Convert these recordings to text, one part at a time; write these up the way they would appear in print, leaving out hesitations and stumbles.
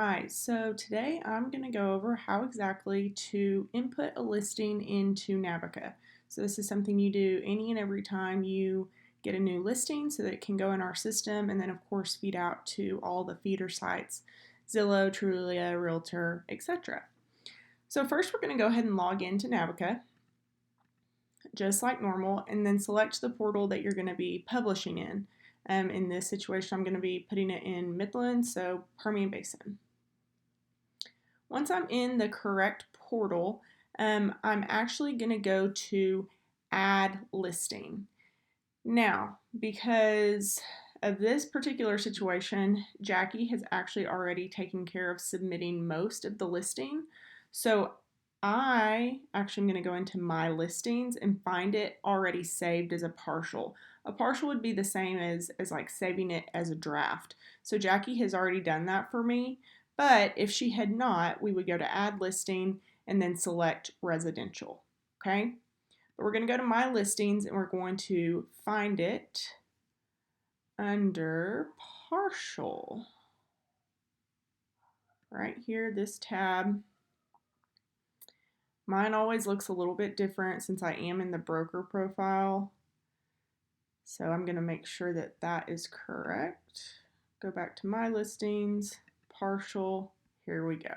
Alright, so today I'm going to go over how exactly to input a listing into Navica. So this is something you do any and every time you get a new listing so that it can go in our system and then of course feed out to all the feeder sites, Zillow, Trulia, Realtor, etc. So first we're going to go ahead and log into Navica just like normal and then select the portal that you're going to be publishing in. In this situation I'm going to be putting it in Midland, so Permian Basin. Once I'm in the correct portal, I'm actually going to go to add listing. Now, because of this particular situation, Jackie has actually already taken care of submitting most of the listing. So I actually am going to go into my listings and find it already saved as a partial. A partial would be the same as like saving it as a draft. So Jackie has already done that for me. But if she had not, we would go to add listing and then select residential. Okay. But we're going to go to my listings and we're going to find it under partial. Right here, this tab. Mine always looks a little bit different since I am in the broker profile. So I'm going to make sure that that is correct. Go back to my listings, partial, here we go.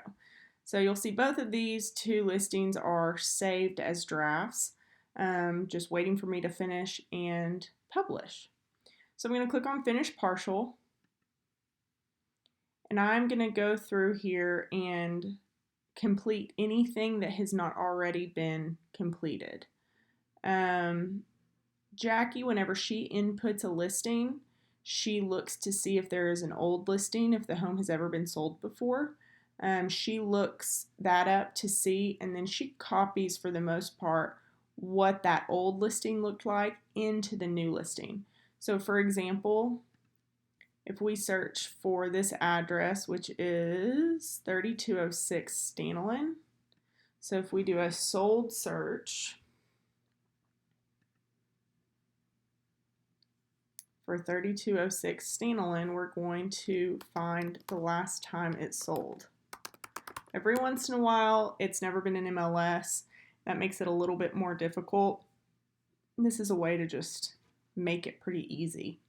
So you'll see both of these two listings are saved as drafts, just waiting for me to finish and publish. So I'm going to click on Finish Partial, and I'm going to go through here and complete anything that has not already been completed. Jackie, whenever she inputs a listing, she looks to see if there is an old listing, if the home has ever been sold before. She looks that up to see, and then she copies, for the most part, what that old listing looked like into the new listing. So for example, if we search for this address, which is 3206 Stanlin, so if we do a sold search for 3206 Stanlin, we're going to find the last time it sold. Every once in a while, it's never been in MLS. That makes it a little bit more difficult. This is a way to just make it pretty easy.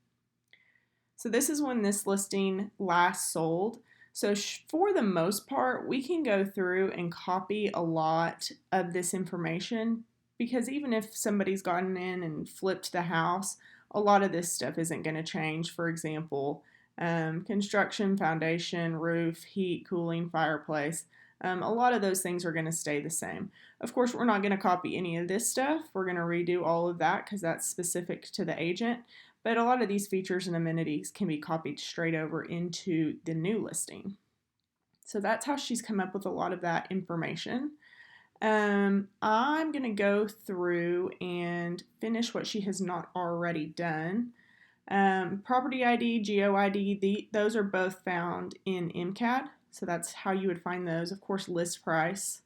So this is when this listing last sold. So for the most part, we can go through and copy a lot of this information because even if somebody's gotten in and flipped the house, a lot of this stuff isn't going to change. For example, construction, foundation, roof, heat, cooling, fireplace. A lot of those things are going to stay the same. Of course, we're not going to copy any of this stuff. We're going to redo all of that because that's specific to the agent. But a lot of these features and amenities can be copied straight over into the new listing. So that's how she's come up with a lot of that information. I'm going to go through and finish what she has not already done. Property ID, GeoID, those are both found in MCAD. So that's how you would find those. Of course, list price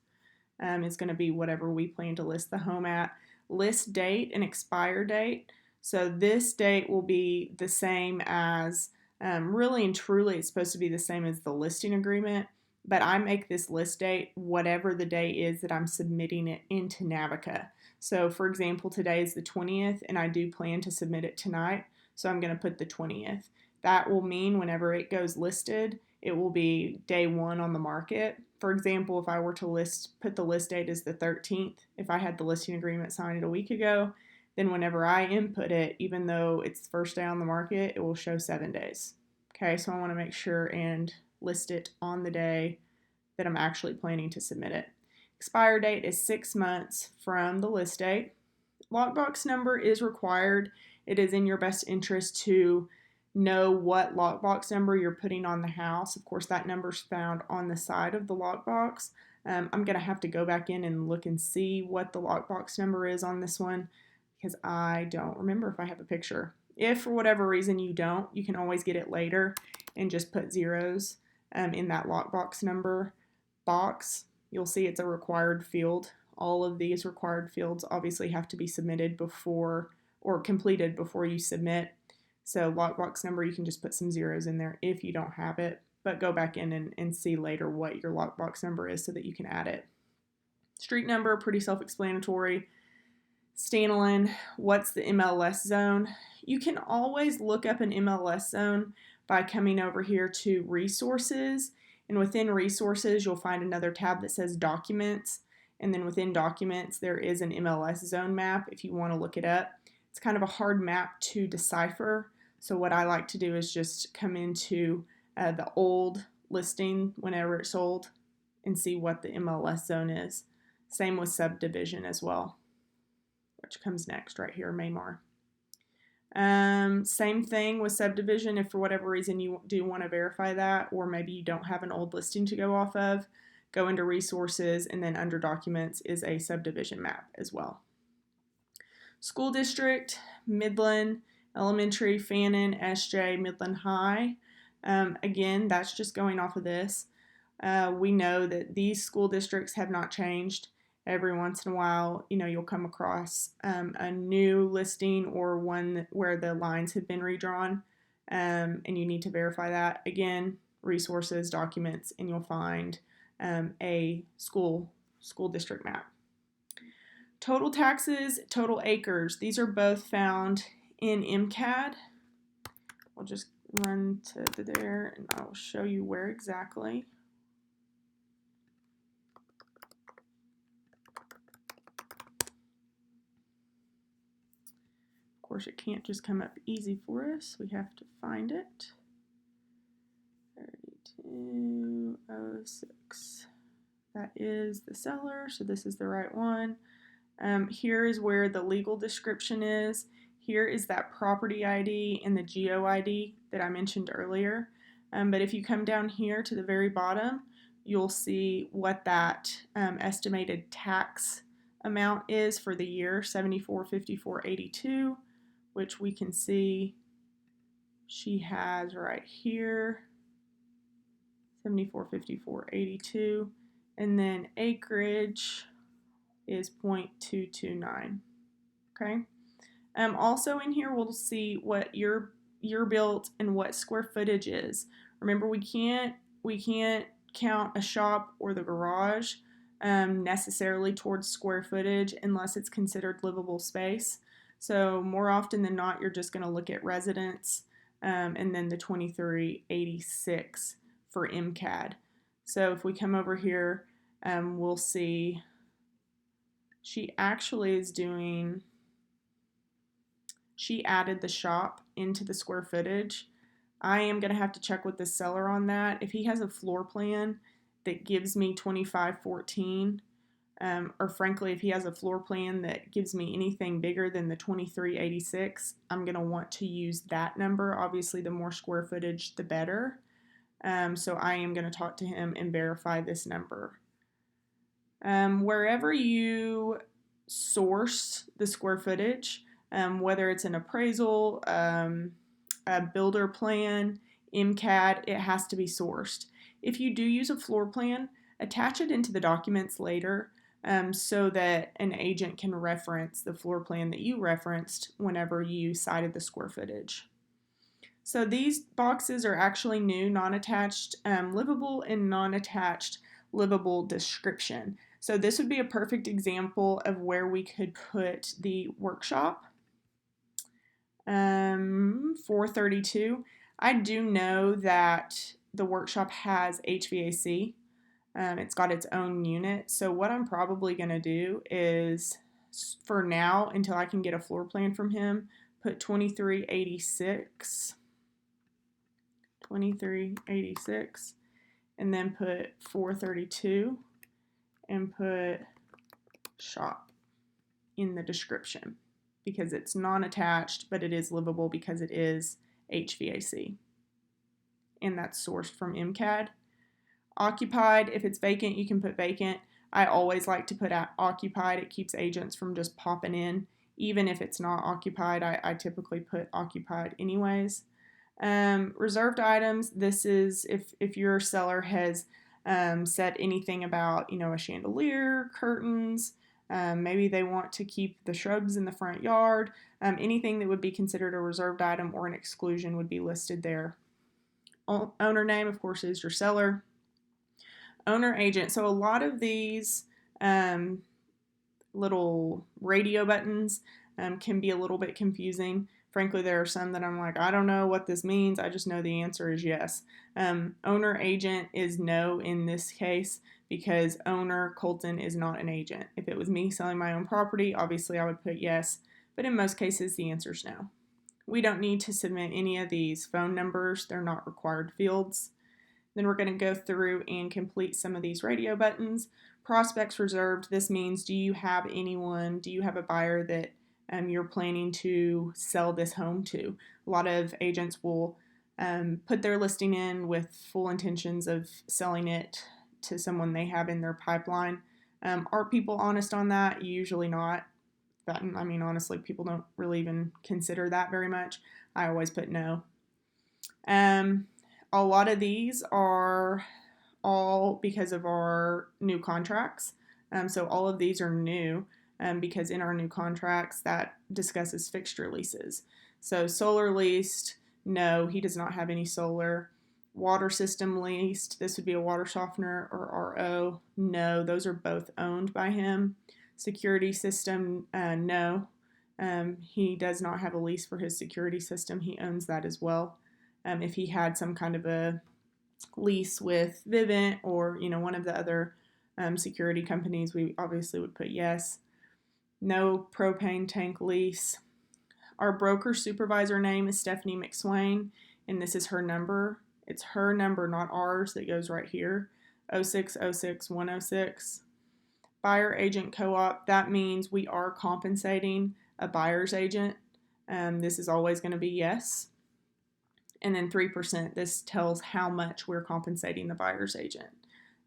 is going to be whatever we plan to list the home at. List date and expire date. So this date will be the same as, really and truly, it's supposed to be the same as the listing agreement. But I make this list date whatever the day is that I'm submitting it into Navica. So for example, today is the 20th and I do plan to submit it tonight. So I'm going to put the 20th. That will mean whenever it goes listed, it will be day one on the market. For example, if I were to put the list date as the 13th, if I had the listing agreement signed a week ago, then whenever I input it, even though it's the first day on the market, it will show 7 days. Okay, so I want to make sure and list it on the day that I'm actually planning to submit it. Expire date is 6 months from the list date. Lockbox number is required. It is in your best interest to know what lockbox number you're putting on the house. Of course, that number's found on the side of the lockbox. I'm going to have to go back in and look and see what the lockbox number is on this one because I don't remember if I have a picture. If for whatever reason you don't, you can always get it later and just put zeros in that lockbox number box. You'll see it's a required field. All of these required fields obviously have to be submitted before or completed before you submit. So lockbox number, you can just put some zeros in there if you don't have it. but go back in and see later what your lockbox number is so that you can add it. Street number, pretty self-explanatory. Stanlin, what's the MLS zone? You can always look up an MLS zone by coming over here to resources, and within resources you'll find another tab that says documents, and then within documents there is an MLS zone map if you want to look it up. It's kind of a hard map to decipher, so what I like to do is just come into the old listing whenever it's sold and see what the MLS zone is. Same with subdivision as well, which comes next right here, Maymar. Same thing with subdivision. If for whatever reason you do want to verify that, or maybe you don't have an old listing to go off of, go into resources, and then under documents is a subdivision map as well. School district, Midland Elementary, Fannin, SJ, Midland High. Again, that's just going off of this. We know that these school districts have not changed. Every once in a while, you'll come across a new listing or one where the lines have been redrawn, and you need to verify that. Again, resources, documents, and you'll find a school district map. Total taxes, total acres. These are both found in MCAD. I'll just run to there and I'll show you where exactly. Of course, it can't just come up easy for us. We have to find it. 3206. That is the seller, so this is the right one. Here is where the legal description is. Here is that property ID and the geo ID that I mentioned earlier. But if you come down here to the very bottom, you'll see what that estimated tax amount is for the year, $74,54.82, which we can see she has right here, $74,54.82, and then acreage is 0.229. Okay. Also in here we'll see what year built and what square footage is. Remember, we can't count a shop or the garage necessarily towards square footage unless it's considered livable space. So more often than not, you're just going to look at residence and then the 2386 for MCAD. So if we come over here, we'll see she actually is doing, she added the shop into the square footage. I am going to have to check with the seller on that. If he has a floor plan that gives me 2514, or frankly, if he has a floor plan that gives me anything bigger than the 2386, I'm going to want to use that number. Obviously, the more square footage, the better. So I am going to talk to him and verify this number. Wherever you source the square footage, whether it's an appraisal, a builder plan, MCAD, it has to be sourced. If you do use a floor plan, attach it into the documents later so that an agent can reference the floor plan that you referenced whenever you cited the square footage. So these boxes are actually new, non-attached livable and non-attached livable description. So this would be a perfect example of where we could put the workshop. 432. I do know that the workshop has HVAC. It's got its own unit. So what I'm probably going to do is, for now, until I can get a floor plan from him, put 2386. 2386. And then put 432. And put shop in the description because it's non-attached, but it is livable because it is HVAC. And that's sourced from MCAD. Occupied, if it's vacant, you can put vacant. I always like to put occupied. It keeps agents from just popping in. Even if it's not occupied, I typically put occupied anyways. Reserved items, this is if your seller has said anything about, a chandelier, curtains, maybe they want to keep the shrubs in the front yard, anything that would be considered a reserved item or an exclusion would be listed there owner name, of course, is your seller. Owner agent. So a lot of these little radio buttons can be a little bit confusing. Frankly, there are some that I'm like, I don't know what this means. I just know the answer is yes. Owner agent is no in this case because owner Colton is not an agent. If it was me selling my own property, obviously I would put yes, but in most cases the answer is no. We don't need to submit any of these phone numbers. They're not required fields. Then we're going to go through and complete some of these radio buttons. Prospects reserved. This means, do you have anyone, do you have a buyer that you're planning to sell this home to? A lot of agents will put their listing in with full intentions of selling it to someone they have in their pipeline. Are people honest on that? Usually not. Honestly, people don't really even consider that very much. I always put no. A lot of these are all because of our new contracts. So all of these are new because in our new contracts that discusses fixture leases. So solar leased, no, he does not have any solar. Water system leased, this would be a water softener or RO, no, those are both owned by him. Security system, no. He does not have a lease for his security system. He owns that as well. If he had some kind of a lease with Vivint or one of the other security companies, we obviously would put yes. No propane tank lease. Our broker supervisor name is Stephanie McSwain, and this is her number. It's her number, not ours, that goes right here, 0606106. Buyer agent co-op, that means we are compensating a buyer's agent. This is always going to be yes. And then 3%, this tells how much we're compensating the buyer's agent.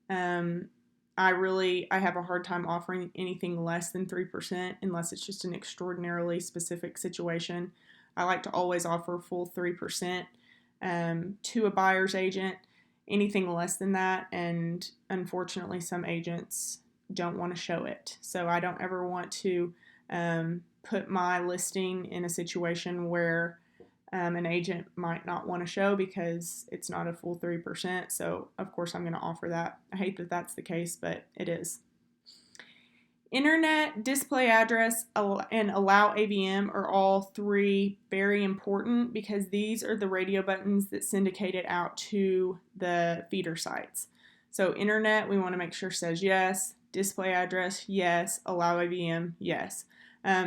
I have a hard time offering anything less than 3% unless it's just an extraordinarily specific situation. I like to always offer full 3% to a buyer's agent. Anything less than that, and unfortunately some agents don't want to show it. So I don't ever want to put my listing in a situation where an agent might not want to show because it's not a full 3%. So of course I'm going to offer that. I hate that that's the case, but it is. Internet, display address, and allow AVM are all three very important because these are the radio buttons that syndicate it out to the feeder sites. So internet, we want to make sure says yes. Display address, yes. Allow AVM, yes.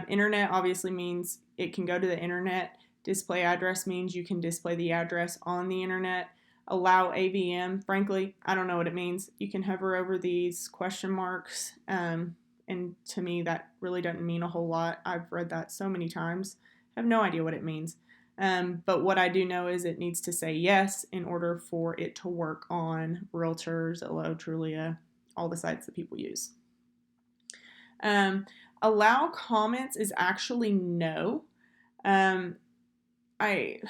Internet obviously means it can go to the internet. Display address means you can display the address on the internet. Allow AVM, frankly, I don't know what it means. You can hover over these question marks, and to me that really doesn't mean a whole lot. I've read that so many times. I have no idea what it means. But what I do know is it needs to say yes in order for it to work on Realtors, Zillow, Trulia, all the sites that people use. Allow comments is actually no. I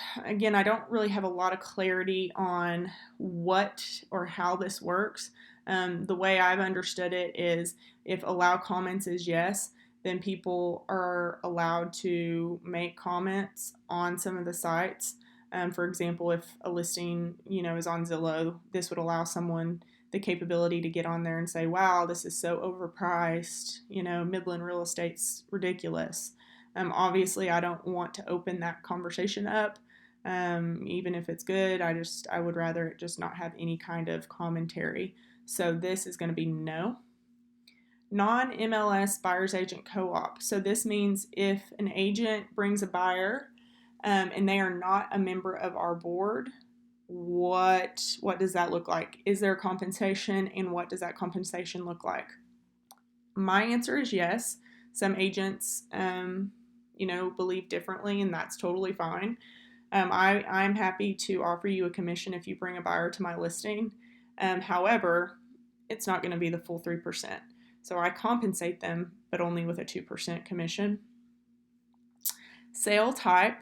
don't really have a lot of clarity on what or how this works. The way I've understood it is if allow comments is yes, then people are allowed to make comments on some of the sites. For example, if a listing, is on Zillow, this would allow someone the capability to get on there and say, wow, this is so overpriced, Midland real estate's ridiculous. Obviously, I don't want to open that conversation up, even if it's good. I would rather it just not have any kind of commentary. So this is going to be no. Non-MLS buyer's agent co-op. So this means if an agent brings a buyer and they are not a member of our board, what does that look like? Is there compensation, and what does that compensation look like? My answer is yes. Some agents believe differently, and that's totally fine. I'm happy to offer you a commission if you bring a buyer to my listing. However, it's not going to be the full 3%. So I compensate them, but only with a 2% commission. Sale type.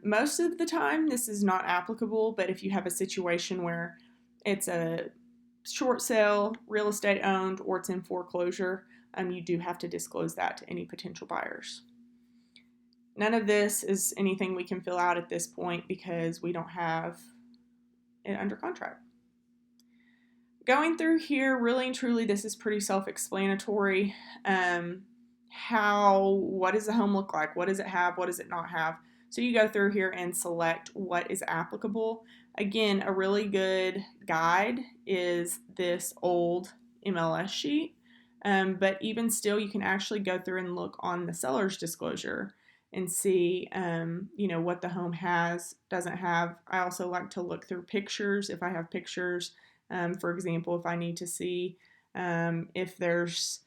Most of the time, this is not applicable, but if you have a situation where it's a short sale, real estate owned, or it's in foreclosure, you do have to disclose that to any potential buyers. None of this is anything we can fill out at this point because we don't have it under contract. Going through here, really and truly, this is pretty self-explanatory. What does the home look like? What does it have? What does it not have? So you go through here and select what is applicable. Again, a really good guide is this old MLS sheet. But even still, you can actually go through and look on the seller's disclosure and see, what the home has, doesn't have. I also like to look through pictures if I have pictures. For example, if I need to see if there's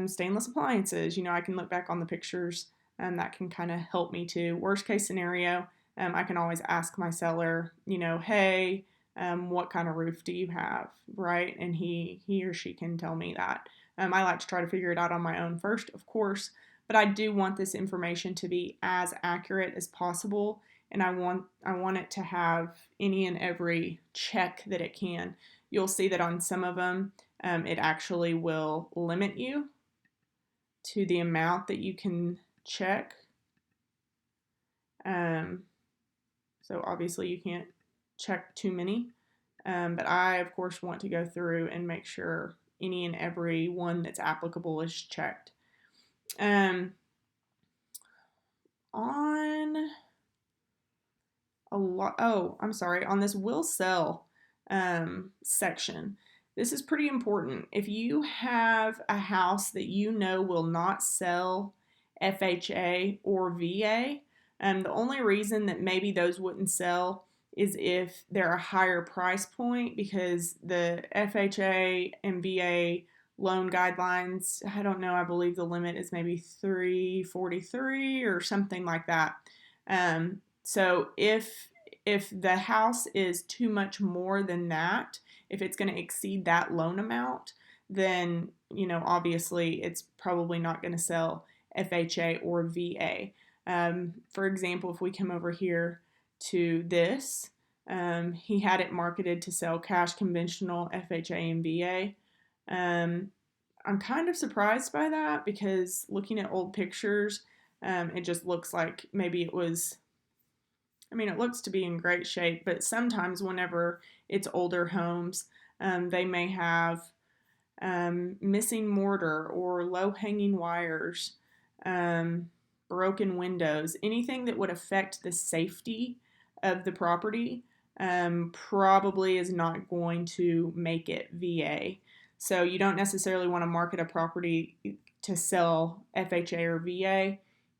stainless appliances, I can look back on the pictures and that can kind of help me too. Worst case scenario, I can always ask my seller, hey, what kind of roof do you have, right? And he or she can tell me that. I like to try to figure it out on my own first, of course, but I do want this information to be as accurate as possible, and I want it to have any and every check that it can. You'll see that on some of them, it actually will limit you to the amount that you can check. So obviously you can't check too many, but I, of course, want to go through and make sure any and every one that's applicable is checked. On this will sell section, this is pretty important. If you have a house that will not sell FHA or VA, the only reason that maybe those wouldn't sell is if they're a higher price point, because the FHA and VA loan guidelines, I don't know, I believe the limit is maybe 343 or something like that. So if the house is too much more than that, if it's going to exceed that loan amount, then obviously it's probably not going to sell FHA or VA. For example, if we come over here to this, he had it marketed to sell cash, conventional, FHA, and VA. I'm kind of surprised by that, because looking at old pictures, it just looks like maybe it was, it looks to be in great shape, but sometimes whenever it's older homes, they may have missing mortar or low-hanging wires, broken windows, anything that would affect the safety of the property, probably is not going to make it VA. So you don't necessarily want to market a property to sell FHA or VA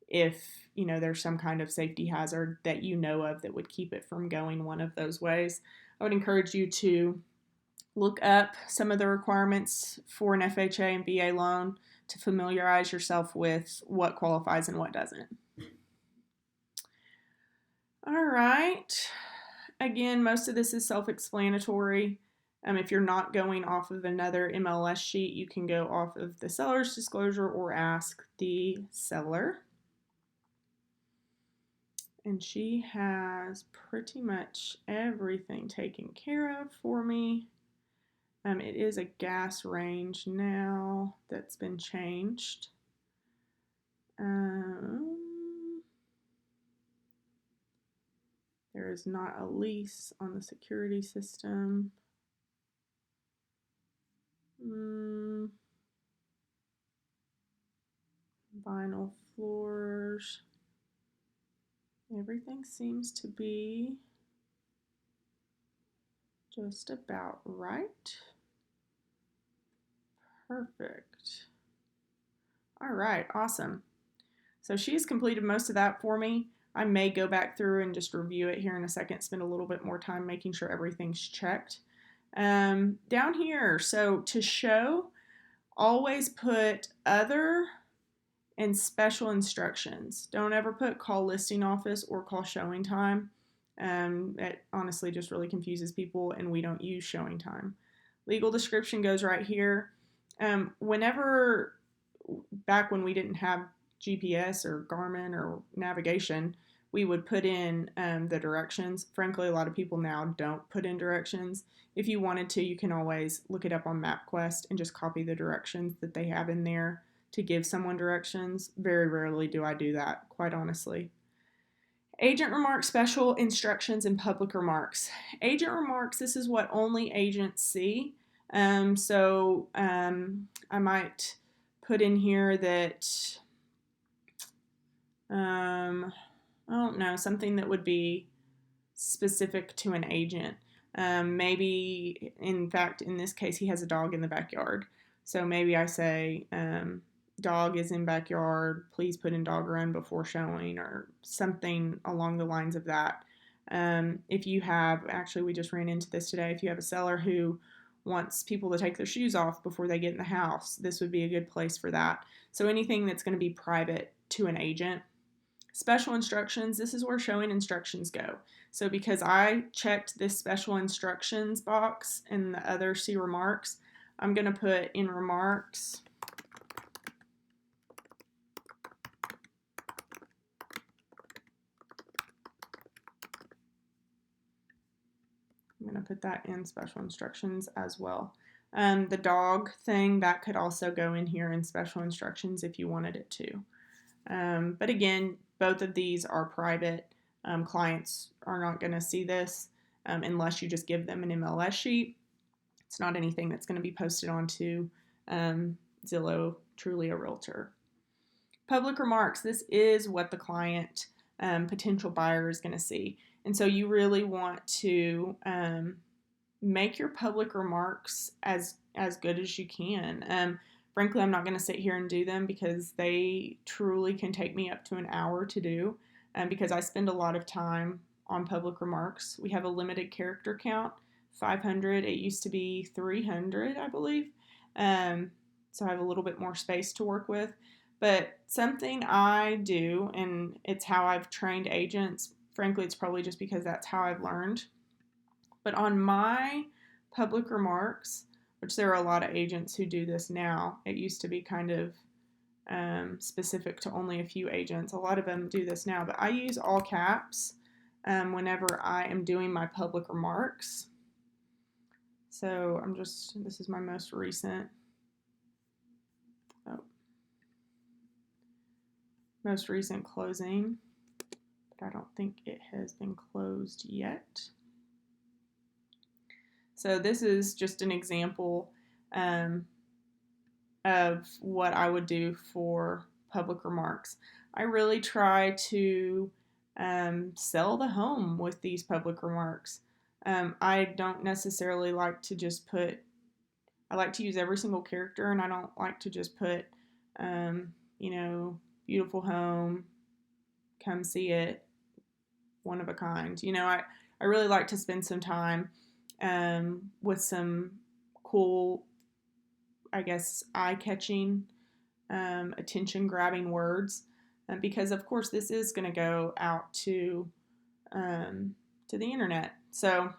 if there's some kind of safety hazard that of that would keep it from going one of those ways. I would encourage you to look up some of the requirements for an FHA and VA loan to familiarize yourself with what qualifies and what doesn't. All right. Again, most of this is self-explanatory. If you're not going off of another MLS sheet, you can go off of the seller's disclosure or ask the seller. And she has pretty much everything taken care of for me. It is a gas range now that's been changed. There is not a lease on the security system. Vinyl floors. Everything seems to be just about right. Perfect. All right, awesome. So she's completed most of that for me. I may go back through and just review it here in a second, spend a little bit more time making sure everything's checked. Down here, so to show, always put other and special instructions. Don't ever put call listing office or call showing time. It honestly just really confuses people, and we don't use showing time. Legal description goes right here. Whenever, back when we didn't have GPS or Garmin or navigation, we would put in the directions. Frankly, a lot of people now don't put in directions. If you wanted to, you can always look it up on MapQuest and just copy the directions that they have in there to give someone directions. Very rarely do I do that, quite honestly. Agent remarks, special instructions, and public remarks. Agent remarks, this is what only agents see. I might put in here that, I don't know, something that would be specific to an agent. Maybe, in fact, in this case, he has a dog in the backyard. So maybe I say, dog is in backyard, please put in dog run before showing, or something along the lines of that. If you have, actually we just ran into this today, if you have a seller who wants people to take their shoes off before they get in the house, this would be a good place for that. So anything that's going to be private to an agent. Special instructions, this is where showing instructions go. So because I checked this special instructions box and the other see remarks, I'm going to put in remarks, I'm going to put that in special instructions as well. The dog thing, that could also go in here in special instructions if you wanted it to. But again, both of these are private. Clients are not going to see this unless you just give them an MLS sheet. It's not anything that's going to be posted onto Zillow, Truly a Realtor. Public remarks, this is what the client, potential buyer, is going to see. And so you really want to make your public remarks as good as you can. Frankly, I'm not going to sit here and do them because they truly can take me up to an hour to do, because I spend a lot of time on public remarks. We have a limited character count, 500. It used to be 300, I believe. So I have a little bit more space to work with. But something I do, and it's how I've trained agents, frankly, it's probably just because that's how I've learned. But on my public remarks, which there are a lot of agents who do this now, it used to be kind of specific to only a few agents. A lot of them do this now, but I use all caps whenever I am doing my public remarks. So this is my most recent. Most recent closing, but I don't think it has been closed yet. So this is just an example of what I would do for public remarks. I really try to sell the home with these public remarks. I don't necessarily like to just put, I like to use every single character, and I don't like to just put, beautiful home, come see it, one of a kind. I really like to spend some time with some cool, I guess, eye-catching, attention-grabbing words, because of course this is going to go out to the internet. So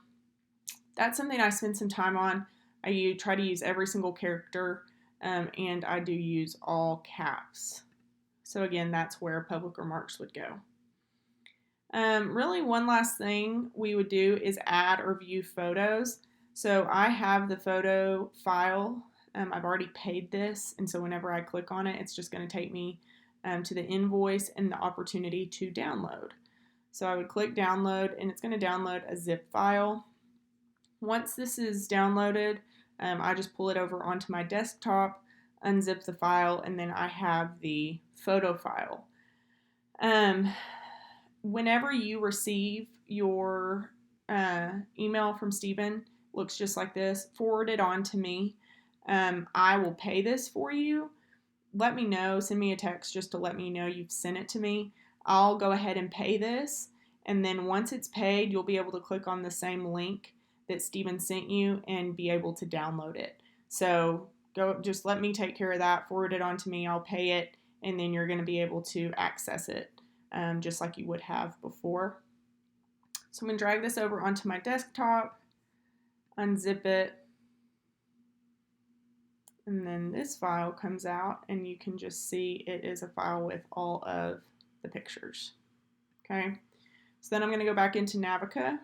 that's something I spend some time on. I try to use every single character, and I do use all caps. So again, that's where public remarks would go. Really, one last thing we would do is add or view photos. So I have the photo file. I've already paid this, and so whenever I click on it, it's just going to take me to the invoice and the opportunity to download. So I would click download, and it's going to download a zip file. Once this is downloaded, I just pull it over onto my desktop, unzip the file, and then I have the photo file. Whenever you receive your email from Steven, looks just like this, forward it on to me. I will pay this for you. Let me know, send me a text just to let me know you've sent it to me. I'll go ahead and pay this, and then once it's paid, you'll be able to click on the same link that Steven sent you and be able to download it. So just let me take care of that, forward it on to me, I'll pay it, and then you're going to be able to access it just like you would have before. So I'm going to drag this over onto my desktop, unzip it, and then this file comes out, and you can just see it is a file with all of the pictures. Okay, so then I'm going to go back into Navica,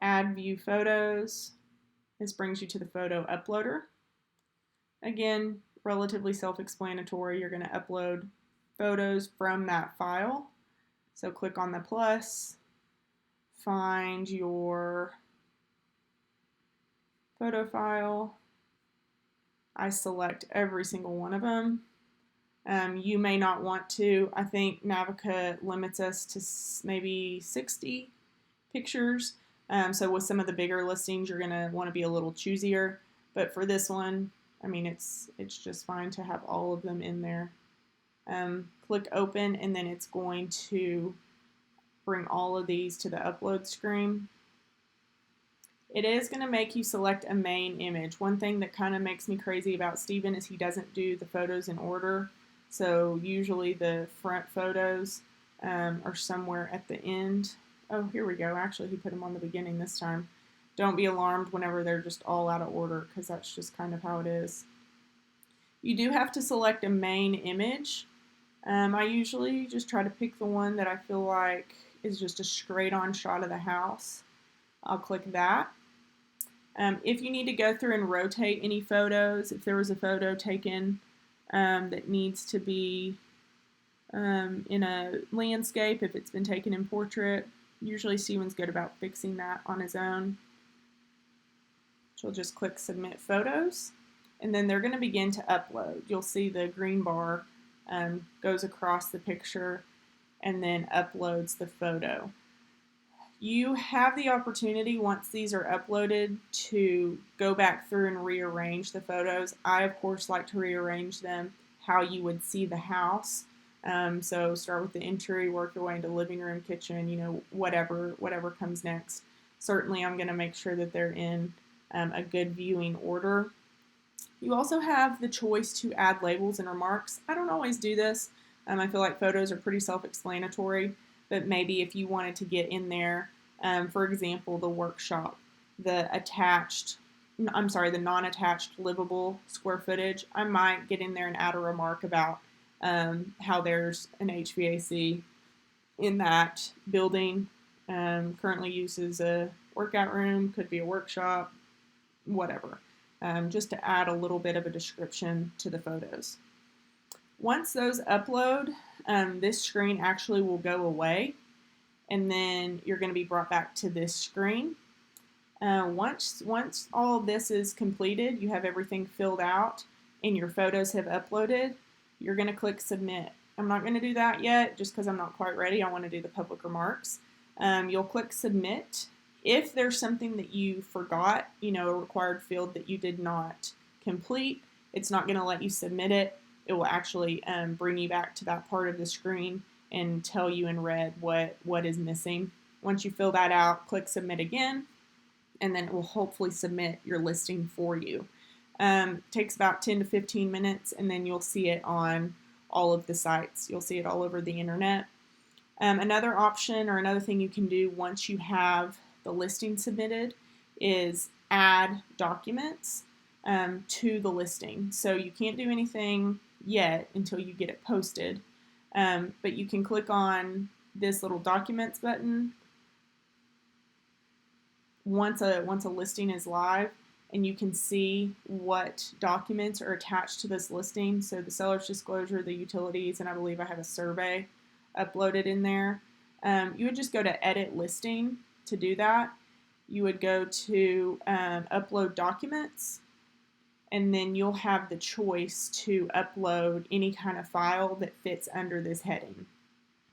add view photos. This brings you to the photo uploader. Again, relatively self-explanatory. You're going to upload photos from that file. So click on the plus, find your photo file. I select every single one of them. You may not want to. I think Navica limits us to maybe 60 pictures. So with some of the bigger listings, you're going to want to be a little choosier. But for this one, I mean, it's just fine to have all of them in there. Click open, and then it's going to bring all of these to the upload screen. It is going to make you select a main image. One thing that kind of makes me crazy about Steven is he doesn't do the photos in order. So usually the front photos are somewhere at the end. Oh, here we go. Actually, he put them on the beginning this time. Don't be alarmed whenever they're just all out of order, because that's just kind of how it is. You do have to select a main image. I usually just try to pick the one that I feel like is just a straight on shot of the house. I'll click that. If you need to go through and rotate any photos, if there was a photo taken that needs to be in a landscape, if it's been taken in portrait, usually Steven's good about fixing that on his own. So we'll just click submit photos, and then they're going to begin to upload. You'll see the green bar goes across the picture and then uploads the photo. You have the opportunity, once these are uploaded, to go back through and rearrange the photos. I, of course, like to rearrange them how you would see the house. So start with the entry, work your way into living room, kitchen, you know, whatever comes next. Certainly, I'm going to make sure that they're in a good viewing order. You also have the choice to add labels and remarks. I don't always do this. I feel like photos are pretty self-explanatory, but maybe if you wanted to get in there, for example, the workshop, the non-attached livable square footage, I might get in there and add a remark about how there's an HVAC in that building, currently uses a workout room, could be a workshop, whatever, just to add a little bit of a description to the photos. Once those upload, this screen actually will go away, and then you're going to be brought back to this screen. Once all of this is completed, you have everything filled out, and your photos have uploaded, you're going to click submit. I'm not going to do that yet just because I'm not quite ready. I want to do the public remarks. You'll click submit. If there's something that you forgot, you know, a required field that you did not complete, it's not going to let you submit it. It will actually bring you back to that part of the screen and tell you in red what is missing. Once you fill that out, click submit again, and then it will hopefully submit your listing for you. Takes about 10 to 15 minutes, and then you'll see it on all of the sites. You'll see it all over the internet. Another option or another thing you can do once you have the listing submitted is add documents to the listing. So you can't do anything yet until you get it posted, but you can click on this little documents button once a listing is live, and you can see what documents are attached to this listing. So the seller's disclosure, the utilities, and I believe I have a survey uploaded in there. You would just go to edit listing to do that. You would go to upload documents, and then you'll have the choice to upload any kind of file that fits under this heading.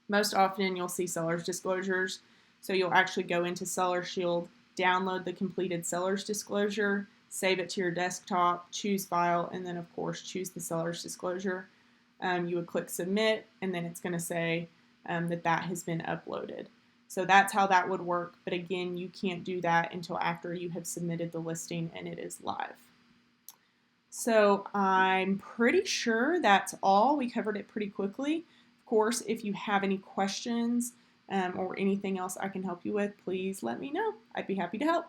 Most often you'll see seller's disclosures, so you'll actually go into Seller Shield, download the completed seller's disclosure, save it to your desktop, choose file, and then of course choose the seller's disclosure. You would click submit, and then it's going to say that has been uploaded. So that's how that would work, but again, you can't do that until after you have submitted the listing and it is live. So I'm pretty sure that's all. We covered it pretty quickly. Of course, if you have any questions or anything else I can help you with, please let me know. I'd be happy to help.